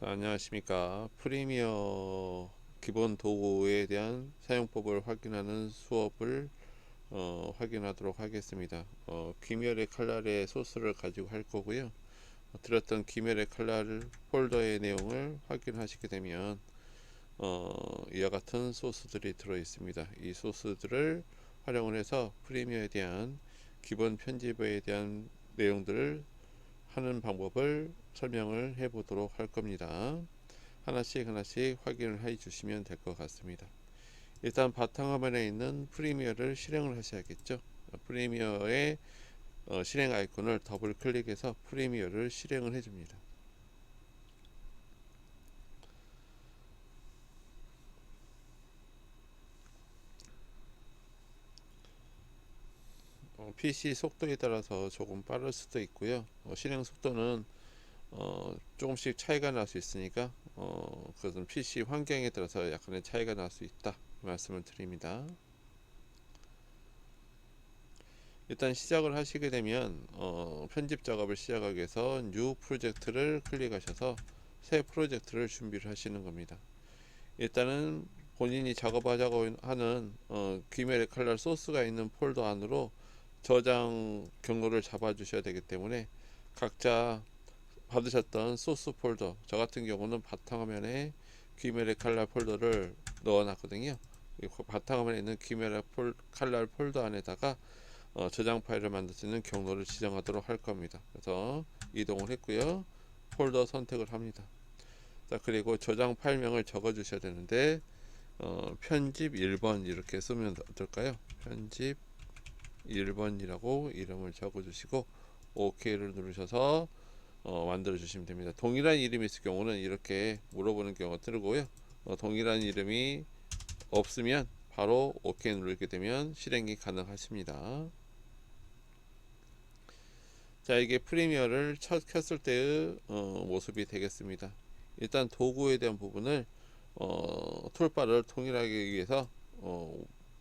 안녕하십니까. 프리미어 기본 도구에 대한 사용법을 확인하는 수업을 확인하도록 하겠습니다. 귀멸의 칼날의 소스를 가지고 할 거고요. 들었던 귀멸의 칼날 폴더의 내용을 확인하시게 되면 이와 같은 소스들이 들어 있습니다. 이 소스들을 활용을 해서 프리미어에 대한 기본 편집에 대한 내용들을 하는 방법을 설명을 해 보도록 할 겁니다. 하나씩 확인을 해 주시면 될 것 같습니다. 일단 바탕화면에 있는 프리미어를 실행을 하셔야겠죠. 프리미어의 실행 아이콘을 더블 클릭해서 프리미어를 실행을 해줍니다. PC 속도에 따라서 조금 빠를 수도 있고요. 실행 속도는 조금씩 차이가 날 수 있으니까 그것은 PC 환경에 따라서 약간의 차이가 날 수 있다 말씀을 드립니다. 일단 시작을 하시게 되면 편집 작업을 시작하기 위해서 뉴 프로젝트를 클릭하셔서 새 프로젝트를 준비를 하시는 겁니다. 일단은 본인이 작업하자고 하는 귀멸의 칼날 소스가 있는 폴더 안으로 저장 경로를 잡아 주셔야 되기 때문에 각자 받으셨던 소스 폴더, 저 같은 경우는 바탕화면에 귀멸의 칼날 폴더를 넣어 놨거든요. 바탕화면에 있는 귀멸의 칼날 폴더 안에다가 저장 파일을 만들 수 있는 경로를 지정하도록 할 겁니다. 그래서 이동을 했고요. 폴더 선택을 합니다. 자, 그리고 저장 파일명을 적어 주셔야 되는데 편집 1번 이렇게 쓰면 어떨까요? 편집 1번이라고 이름을 적어 주시고 OK를 누르셔서 만들어 주시면 됩니다. 동일한 이름이 있을 경우는 이렇게 물어보는 경우가 뜨고요. 동일한 이름이 없으면 바로 OK 누르게 되면 실행이 가능하십니다. 자, 이게 프리미어를 첫 켰을 때의 모습이 되겠습니다. 일단 도구에 대한 부분을 툴바를 통일하기 위해서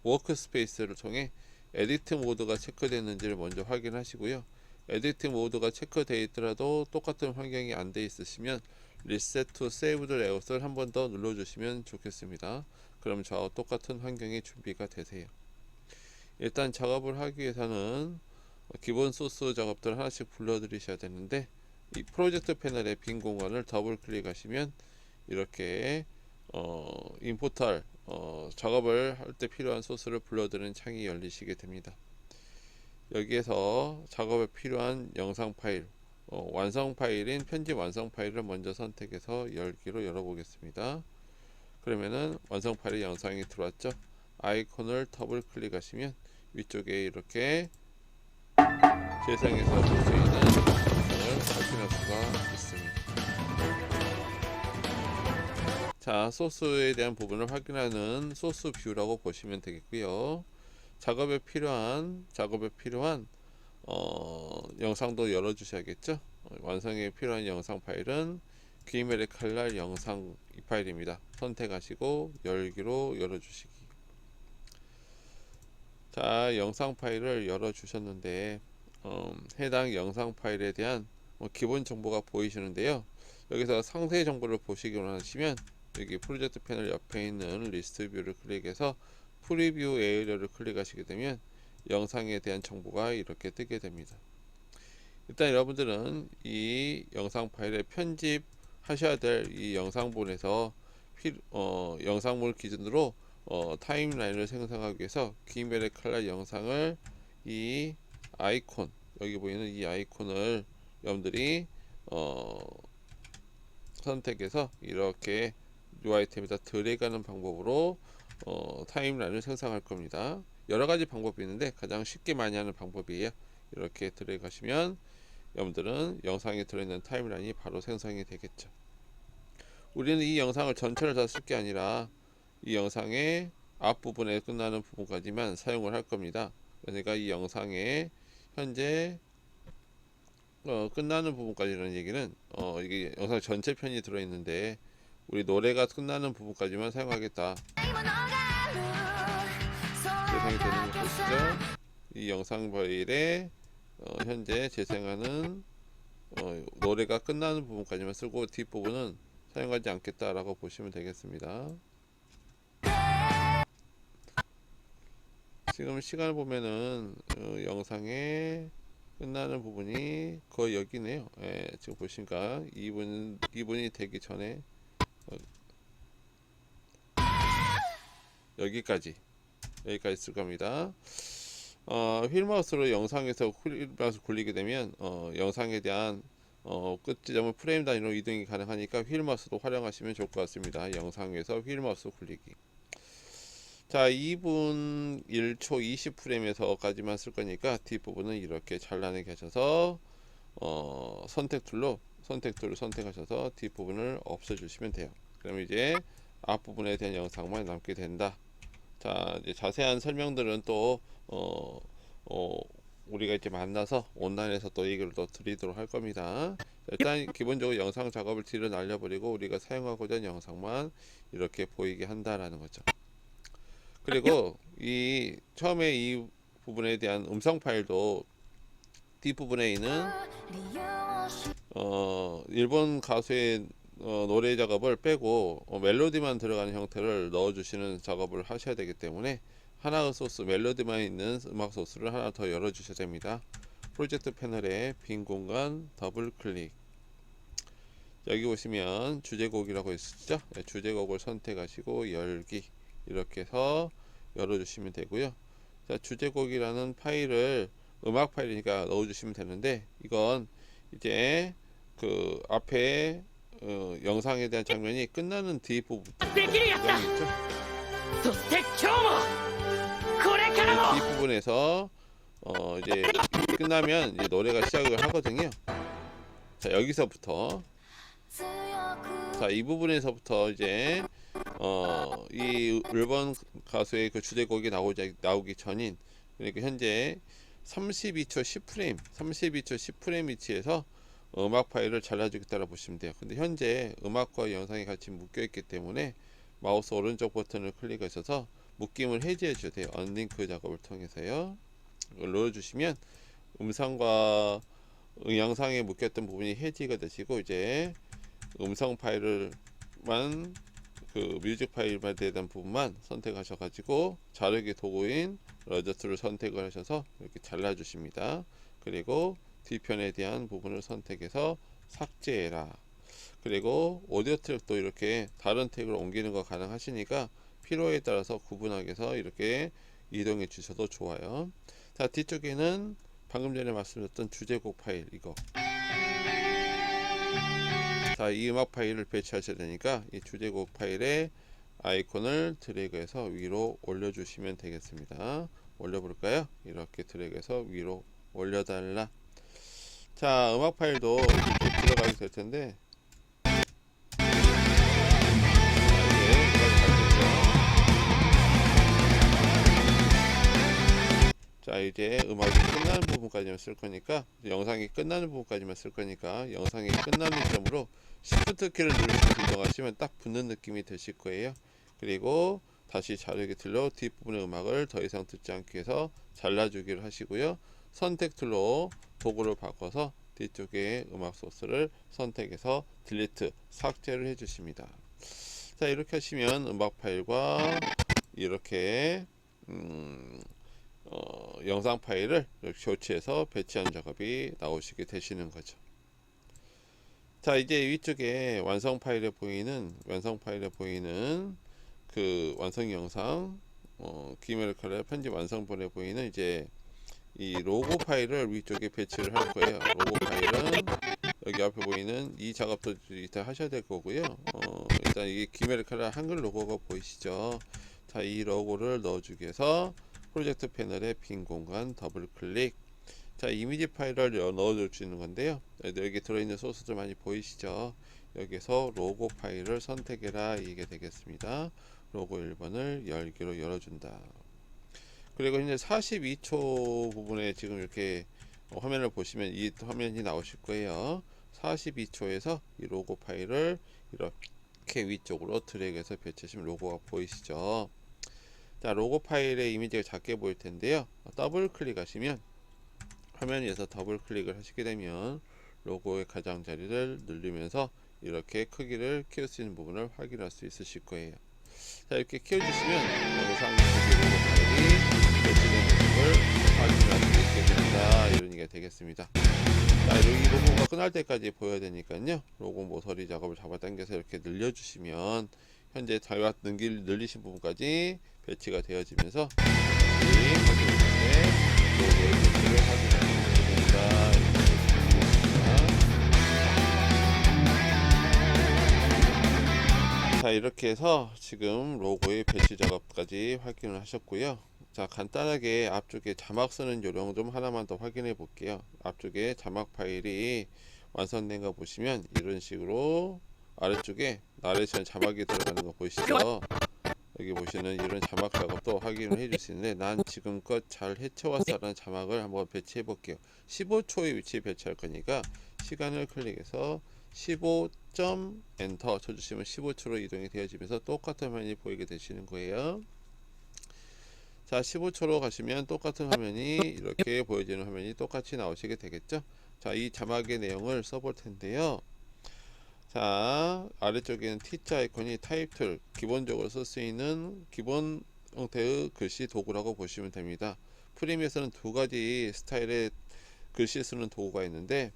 워크스페이스를 통해 에디트 모드가 체크되는지를 먼저 확인하시고요. 에디트 모드가 체크되어 있더라도 똑같은 환경이 안 돼 있으시면 리셋 투 세이브드 레이아웃을 한 번 더 눌러주시면 좋겠습니다. 그럼 저와 똑같은 환경이 준비가 되세요. 일단 작업을 하기 위해서는 기본 소스 작업들 하나씩 불러드리셔야 되는데 이 프로젝트 패널의 빈 공간을 더블 클릭하시면 이렇게 임포트할 작업을 할 때 필요한 소스를 불러드리는 창이 열리시게 됩니다. 여기에서 작업에 필요한 영상 파일, 완성 파일인 편집 완성 파일을 먼저 선택해서 열기로 열어보겠습니다. 그러면은 완성 파일의 영상이 들어왔죠. 아이콘을 더블 클릭하시면 위쪽에 이렇게 재생해서 볼 수 있는 영상을 확인할 수가 있습니다. 자, 소스에 대한 부분을 확인하는 소스 뷰라고 보시면 되겠고요. 작업에 필요한 영상도 열어 주셔야겠죠. 완성에 필요한 영상 파일은 귀멸의 칼날 영상 이 파일입니다. 선택하시고 열기로 열어 주시기. 자, 영상 파일을 열어 주셨는데 해당 영상 파일에 대한 기본 정보가 보이시는데요. 여기서 상세 정보를 보시기 원하시면 여기 프로젝트 패널 옆에 있는 리스트 뷰를 클릭해서 프리뷰 에리어를 클릭하시게 되면 영상에 대한 정보가 이렇게 뜨게 됩니다. 일단 여러분들은 이 영상 파일에 편집하셔야 될 이 영상본에서 영상물 기준으로 타임라인을 생성하기 위해서 귀멸의 칼날 영상을 이 아이콘, 여기 보이는 이 아이콘을 여러분들이 선택해서 이렇게 이 아이템에다 드래그하는 방법으로 타임라인을 생성할 겁니다. 여러가지 방법이 있는데 가장 쉽게 많이 하는 방법이에요. 이렇게 드래그 하시면 여러분들은 영상에 들어있는 타임라인이 바로 생성이 되겠죠. 우리는 이 영상을 전체를 다 쓸 게 아니라 이 영상의 앞부분에 끝나는 부분까지만 사용을 할 겁니다. 그러니까 이 영상의 현재 끝나는 부분까지라는 얘기는 이게 영상 전체 편이 들어있는데 우리 노래가 끝나는 부분까지만 사용하겠다 재생이 되는 거 보시죠. 이 영상 파일에 현재 재생하는 노래가 끝나는 부분까지만 쓰고 뒷부분은 사용하지 않겠다라고 보시면 되겠습니다. 지금 시간을 보면은 영상의 끝나는 부분이 거의 여기네요. 예, 지금 보시니까 2분이 되기 전에 여기까지 쓸 겁니다. 휠마우스로 영상에서 휠마우스 굴리게 되면 영상에 대한 끝 지점을 프레임 단위로 이동이 가능하니까 휠마우스도 활용하시면 좋을 것 같습니다. 영상에서 휠마우스 굴리기. 자, 2분 1초 20프레임에서까지만 쓸 거니까 뒷부분은 이렇게 잘라내게 하셔서 선택 툴을 선택하셔서 뒷부분을 없애주시면 돼요. 그럼 이제 앞부분에 대한 영상만 남게 된다. 자, 이제 자세한 설명들은 또 우리가 이제 만나서 온라인에서 또 얘기를 또 드리도록 할 겁니다. 일단 기본적으로 영상 작업을 뒤로 날려버리고 우리가 사용하고자 하는 영상만 이렇게 보이게 한다라는 거죠. 그리고 이 처음에 이 부분에 대한 음성 파일도 뒷부분에 있는 일본 가수의 노래 작업을 빼고 멜로디만 들어가는 형태를 넣어주시는 작업을 하셔야 되기 때문에 하나의 소스, 멜로디만 있는 음악 소스를 하나 더 열어주셔야 됩니다. 프로젝트 패널에 빈 공간 더블 클릭. 여기 보시면 주제곡이라고 있으시죠? 네, 주제곡을 선택하시고 열기 이렇게 해서 열어주시면 되고요. 자, 주제곡이라는 파일을 음악 파일이니까 넣어주시면 되는데 이건 이제 그 앞에 영상에 대한 장면이 끝나는 뒷부분 있죠? 뒷부분에서 이제 끝나면 이제 노래가 시작을 하거든요. 자, 여기서부터 이 부분에서부터 이제 이 일본 가수의 그 주제곡이 나오기 전인, 그러니까 현재 32초 10프레임 위치에서 음악 파일을 잘라주겠다고 보시면 돼요. 근데 현재 음악과 영상이 같이 묶여 있기 때문에 마우스 오른쪽 버튼을 클릭하셔서 묶임을 해제해 주셔야 돼요. 언링크 작업을 통해서요. 이걸 눌러주시면 음성과 영상에 묶였던 부분이 해지가 되시고 이제 음성 파일을만 그 뮤직 파일만 대한 부분만 선택하셔 가지고 자르기 도구인 러저트를 선택을 하셔서 이렇게 잘라 주십니다. 그리고 뒤편에 대한 부분을 선택해서 삭제해라. 그리고 오디오 트랙도 이렇게 다른 트랙으로 옮기는 거 가능하시니까 필요에 따라서 구분하게 해서 이렇게 이동해 주셔도 좋아요. 자, 뒤쪽에는 방금 전에 말씀드렸던 주제곡 파일 이거. 자, 이 음악 파일을 배치하셔야 되니까 이 주제곡 파일에 아이콘을 드래그해서 위로 올려주시면 되겠습니다. 올려볼까요? 이렇게 드래그해서 위로 올려달라. 자, 음악 파일도 이렇게 들어가게 될 텐데 자, 이제 음악이 끝나는 부분까지만 쓸 거니까 영상이 끝나는 부분까지만 쓸 거니까 영상이 끝나는 점으로 Shift 키를 누르시고 이동하시면 딱 붙는 느낌이 드실 거예요. 그리고 다시 자르기 툴로 뒷부분의 음악을 더 이상 듣지 않기 위해서 잘라주기를 하시고요. 선택 툴로 도구를 바꿔서 뒤쪽에 음악 소스를 선택해서 딜리트 삭제를 해주십니다. 자, 이렇게 하시면 음악 파일과 이렇게 영상 파일을 이렇게 교체해서 배치한 작업이 나오시게 되시는 거죠. 자, 이제 위쪽에 완성 파일에 보이는 그 완성 영상 기메일 컬러 편집 완성본에 보이는 이제 이 로고 파일을 위쪽에 배치를 할 거예요. 로고 파일은 여기 앞에 보이는 이 작업도 일단 하셔야 될 거고요. 일단 이게 기메일 컬러 한글 로고가 보이시죠? 자, 이 로고를 넣어주기 위해서 프로젝트 패널에 빈 공간 더블 클릭. 자, 이미지 파일을 넣어줄 수 있는 건데요. 여기 들어있는 소스들 많이 보이시죠? 여기서 로고 파일을 선택해라 이게 되겠습니다. 로고 1번을 열기로 열어준다. 그리고 현재 42초 부분에 지금 이렇게 화면을 보시면 이 화면이 나오실 거예요. 42초에서 이 로고 파일을 이렇게 위쪽으로 드래그해서 배치하시면 로고가 보이시죠? 자, 로고 파일의 이미지가 작게 보일 텐데요. 더블 클릭하시면 화면 위에서 더블 클릭을 하시게 되면 로고의 가장자리를 누르면서 이렇게 크기를 키울 수 있는 부분을 확인할 수 있으실 거예요. 자, 이렇게 키워주시면 영상 로고 파일이 배치된 모습을 확인할 수 있게 된다, 이런 얘기가 되겠습니다. 자, 이 로고가 끝날 때까지 보여야 되니까요, 로고 모서리 작업을 잡아당겨서 이렇게 늘려주시면 현재 자유화 늘리신 부분까지 배치가 되어지면서 다시 확인할 때 로고의 배치를 확인할 수 있게 된다, 자, 이렇게 해서 지금 로고의 배치 작업까지 확인을 하셨고요. 자, 간단하게 앞쪽에 자막 쓰는 요령 좀 하나만 더 확인해 볼게요. 앞쪽에 자막 파일이 완성된 거 보시면 이런 식으로 아래쪽에 나레이션 자막이 들어가는 거 보이시죠? 여기 보시는 이런 자막 작업도 확인을 해줄 수 있는데, 난 지금껏 잘 해쳐왔어 라는 자막을 한번 배치해 볼게요. 15초의 위치에 배치할 거니까 시간을 클릭해서 15점 엔터 쳐주시면 15초로 이동이 되어지면서 똑같은 화면이 보이게 되시는 거예요. 자, 15초로 가시면 똑같은 화면이 이렇게 보여지는 화면이 똑같이 나오시게 되겠죠. 자, 이 자막의 내용을 써볼 텐데요. 자, 아래쪽에는 T자 아이콘이 타입 툴, 기본적으로 쓸 수 있는 기본 형태의 글씨 도구라고 보시면 됩니다. 프리미어에서는 두 가지 스타일의 글씨 쓰는 도구가 있는데,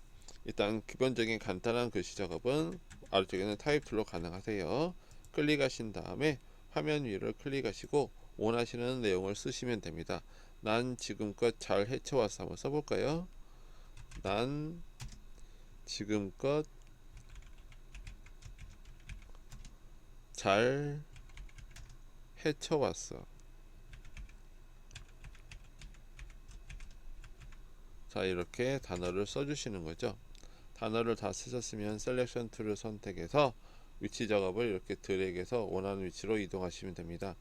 일단 기본적인 간단한 글씨 작업은 아래쪽에는 타입 툴로 가능하세요. 클릭하신 다음에 화면 위를 클릭하시고 원하시는 내용을 쓰시면 됩니다. 난 지금껏 잘 헤쳐왔어 한번 써볼까요? 난 지금껏 잘 헤쳐왔어. 자, 이렇게 단어를 써주시는 거죠. 단어를 다 쓰셨으면 셀렉션 툴을 선택해서 위치 작업을 이렇게 드래그해서 원하는 위치로 이동하시면 됩니다.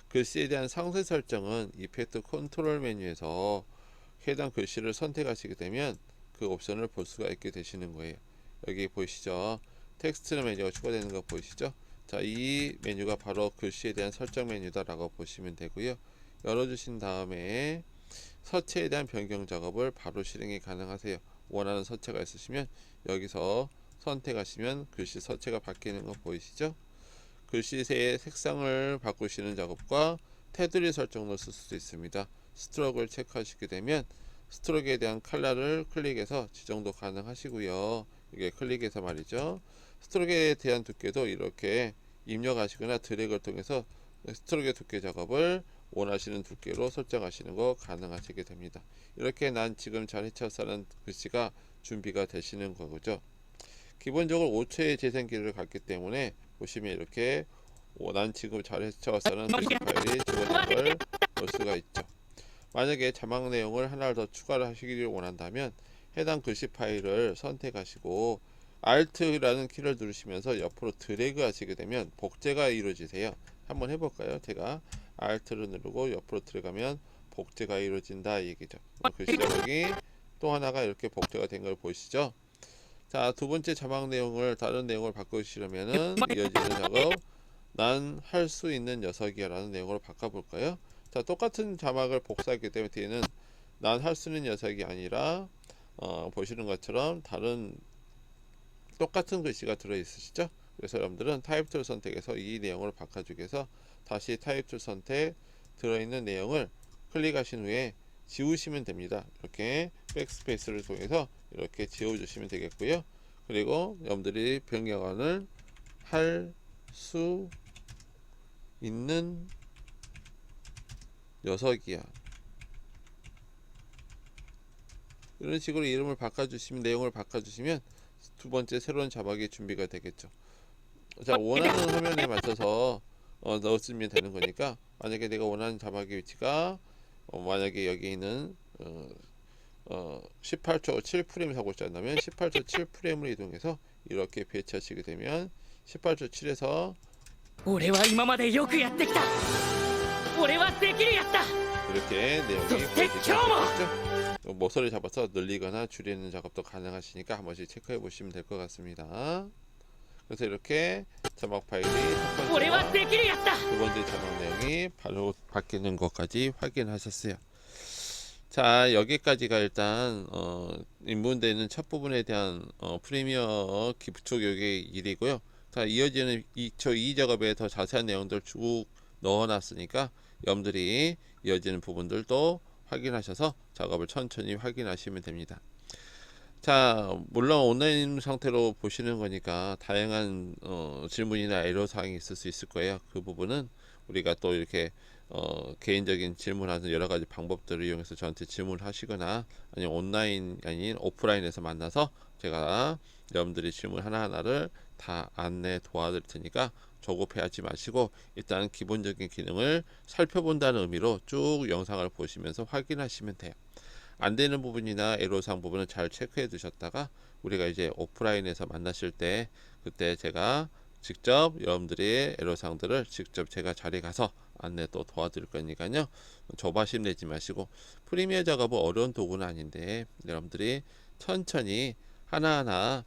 글씨에 대한 상세 설정은 이펙트 컨트롤 메뉴에서 해당 글씨를 선택하시게 되면 그 옵션을 볼 수가 있게 되시는 거예요. 여기 보이시죠? 텍스트 메뉴가 추가되는 거 보이시죠? 자, 이 메뉴가 바로 글씨에 대한 설정 메뉴다 라고 보시면 되고요. 열어주신 다음에 서체에 대한 변경 작업을 바로 실행이 가능하세요. 원하는 서체가 있으시면 여기서 선택하시면 글씨 서체가 바뀌는 거 보이시죠? 글씨의 색상을 바꾸시는 작업과 테두리 설정을 쓸 수도 있습니다. 스트로크를 체크하시게 되면 스트로크에 대한 컬러를 클릭해서 지정도 가능하시고요. 이게 클릭해서 말이죠. 스트로크에 대한 두께도 이렇게 입력하시거나 드래그를 통해서 스트로크의 두께 작업을 원하시는 두께로 설정하시는 거 가능하시게 됩니다. 이렇게 난 지금 잘 헤쳐싸는 글씨가 준비가 되시는 거죠. 기본적으로 5초의 재생기를 갖기 때문에 보시면 이렇게 난 지금 잘 헤쳐싸는 글씨 파일이 주어진 걸 볼 수가 있죠. 만약에 자막 내용을 하나 더 추가를 하시기를 원한다면 해당 글씨 파일을 선택하시고 Alt라는 키를 누르시면서 옆으로 드래그 하시게 되면 복제가 이루어지세요. 한번 해볼까요? 제가 Alt를 누르고 옆으로 들어가면 복제가 이루어진다 이 얘기죠. 글씨 자막이 또 하나가 이렇게 복제가 된 걸 보이시죠? 자, 두 번째 자막 내용을 다른 내용을 바꾸시려면은 이어지는 작업, 난 할 수 있는 녀석이야 라는 내용으로 바꿔볼까요? 자, 똑같은 자막을 복사하기 때문에 뒤에는 난 할 수 있는 녀석이 아니라 보시는 것처럼 다른 똑같은 글씨가 들어있으시죠? 그래서 여러분들은 타입 툴 선택해서 이 내용을 바꿔주기 위해서 다시 타입 툴 선택 들어있는 내용을 클릭하신 후에 지우시면 됩니다. 이렇게 백스페이스를 통해서 이렇게 지워주시면 되겠고요. 그리고 여러분들이 변경안을 할 수 있는 녀석이야 이런 식으로 이름을 바꿔주시면 내용을 바꿔주시면 두 번째 새로운 자막이 준비가 되겠죠. 자, 원하는 화면에 맞춰서 넣었으면 되는 거니까 만약에 내가 원하는 자막의 위치가 만약에 여기 있는 18초 7프레임 하고 있다면 18초 7프레임으로 이동해서 이렇게 배치하시게 되면 18초 7에서 俺は今までよくやってきた俺はできるやった 이렇게 내용이 보여지게 되겠죠. 모서리 잡아서 늘리거나 줄이는 작업도 가능하시니까 한 번씩 체크해 보시면 될 것 같습니다. 그래서 이렇게 자막 파일이 첫 번째와 두 번째 자막 내용이 바로 바뀌는 것까지 확인하셨어요. 자, 여기까지가 일단 입문되는 첫 부분에 대한 프리미어 기초 교육의 일이고요. 자, 이어지는 저 이 작업에 더 자세한 내용들 쭉 넣어놨으니까 여러분들이 이어지는 부분들도 확인하셔서 작업을 천천히 확인하시면 됩니다. 자, 물론 온라인 상태로 보시는 거니까 다양한 질문이나 애로사항이 있을 수 있을 거예요. 그 부분은 우리가 또 이렇게 개인적인 질문하는 여러 가지 방법들을 이용해서 저한테 질문하시거나 아니면 온라인 아닌 오프라인에서 만나서 제가 여러분들이 질문 하나하나를 다 안내 도와드릴 테니까 조급해하지 마시고 일단 기본적인 기능을 살펴본다는 의미로 쭉 영상을 보시면서 확인하시면 돼요. 안 되는 부분이나 애로사항 부분은 잘 체크해 두셨다가 우리가 이제 오프라인에서 만나실 때 그때 제가 직접 여러분들의 애로사항들을 직접 제가 자리에 가서 안내 또 도와드릴 거니까요. 조바심 내지 마시고 프리미어 작업은 어려운 도구는 아닌데 여러분들이 천천히 하나하나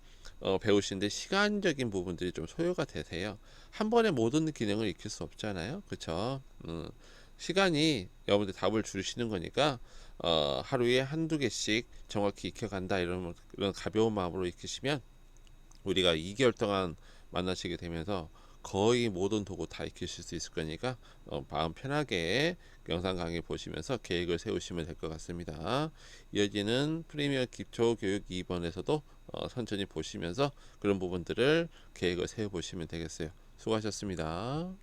배우시는데 시간적인 부분들이 좀 소요가 되세요. 한 번에 모든 기능을 익힐 수 없잖아요. 그쵸? 시간이 여러분들 답을 주시는 거니까 하루에 한두 개씩 정확히 익혀간다 이런 가벼운 마음으로 익히시면 우리가 2개월 동안 만나시게 되면서 거의 모든 도구 다 익히실 수 있을 거니까 마음 편하게 영상 강의 보시면서 계획을 세우시면 될 것 같습니다. 이어지는 프리미어 기초 교육 2번에서도 천천히 보시면서 그런 부분들을 계획을 세워 보시면 되겠어요. 수고하셨습니다.